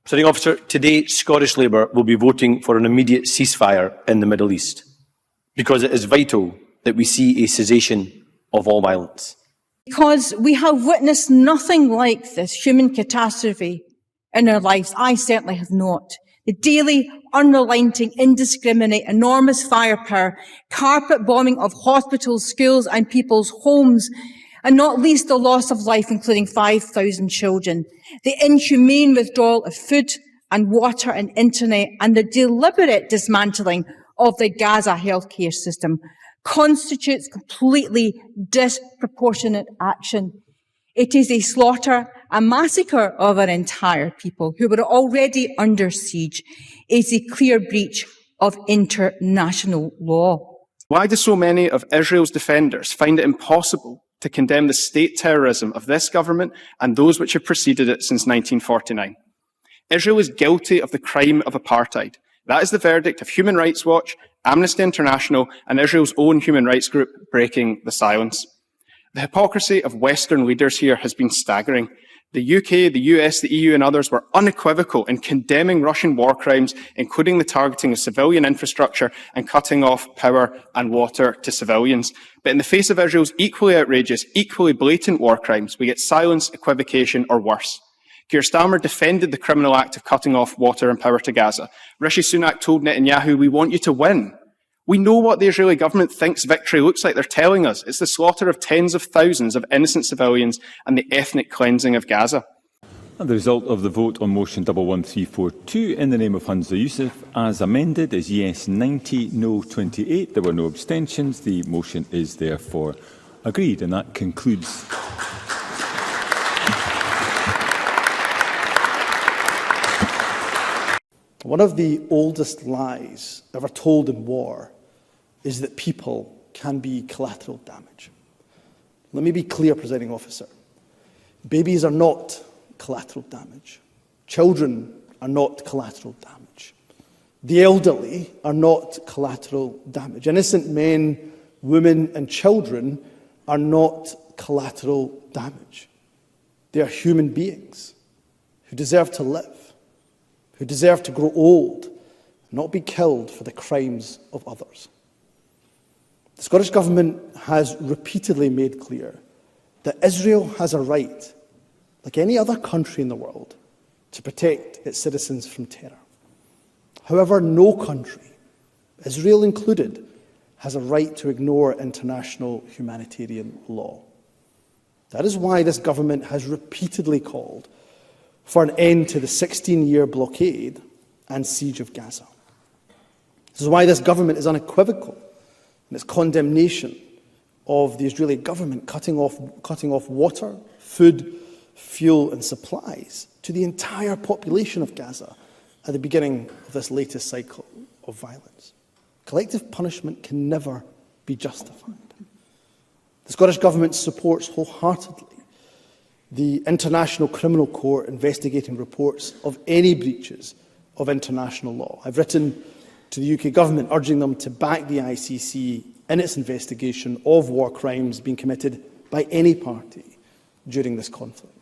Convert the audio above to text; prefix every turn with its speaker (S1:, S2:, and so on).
S1: Presiding Officer, today Scottish Labour will be voting for an immediate ceasefire in the Middle East because it is vital that we see a cessation of all violence.
S2: Because we have witnessed nothing like this human catastrophe in our lives. I certainly have not. The daily, unrelenting, indiscriminate, enormous firepower, carpet bombing of hospitals, schools and people's homes, and not least the loss of life, including 5,000 children, the inhumane withdrawal of food and water and internet, and the deliberate dismantling of the Gaza healthcare system constitutes completely disproportionate action. It is a slaughter, a massacre of our entire people who were already under siege. It is a clear breach of international law.
S3: Why do so many of Israel's defenders find it impossible to condemn the state terrorism of this government and those which have preceded it since 1949? Israel is guilty of the crime of apartheid. That is the verdict of Human Rights Watch, Amnesty International, and Israel's own human rights group, Breaking the Silence. The hypocrisy of Western leaders here has been staggering. The UK, the US, the EU and others were unequivocal in condemning Russian war crimes, including the targeting of civilian infrastructure and cutting off power and water to civilians. But in the face of Israel's equally outrageous, equally blatant war crimes, we get silence, equivocation or worse. Keir Starmer defended the criminal act of cutting off water and power to Gaza. Rishi Sunak told Netanyahu, "We want you to win." We know what the Israeli government thinks victory looks like. They're telling us it's the slaughter of tens of thousands of innocent civilians and the ethnic cleansing of Gaza.
S4: And the result of the vote on motion 11342 in the name of Hunza Yousaf as amended is yes 90, no 28. There were no abstentions. The motion is therefore agreed, and that concludes.
S5: One of the oldest lies ever told in war is that people can be collateral damage. Let me be clear, Presiding Officer. Babies are not collateral damage. Children are not collateral damage. The elderly are not collateral damage. Innocent men, women and children are not collateral damage. They are human beings who deserve to live, who deserve to grow old, not be killed for the crimes of others. The Scottish Government has repeatedly made clear that Israel has a right, like any other country in the world, to protect its citizens from terror. However, no country, Israel included, has a right to ignore international humanitarian law. That is why this government has repeatedly called for an end to the 16-year blockade and siege of Gaza. This is why this government is unequivocal in its condemnation of the Israeli government cutting off water, food, fuel and supplies to the entire population of Gaza at the beginning of this latest cycle of violence. Collective punishment can never be justified. The Scottish Government supports wholeheartedly the International Criminal Court investigating reports of any breaches of international law. I've written to the UK Government urging them to back the ICC in its investigation of war crimes being committed by any party during this conflict.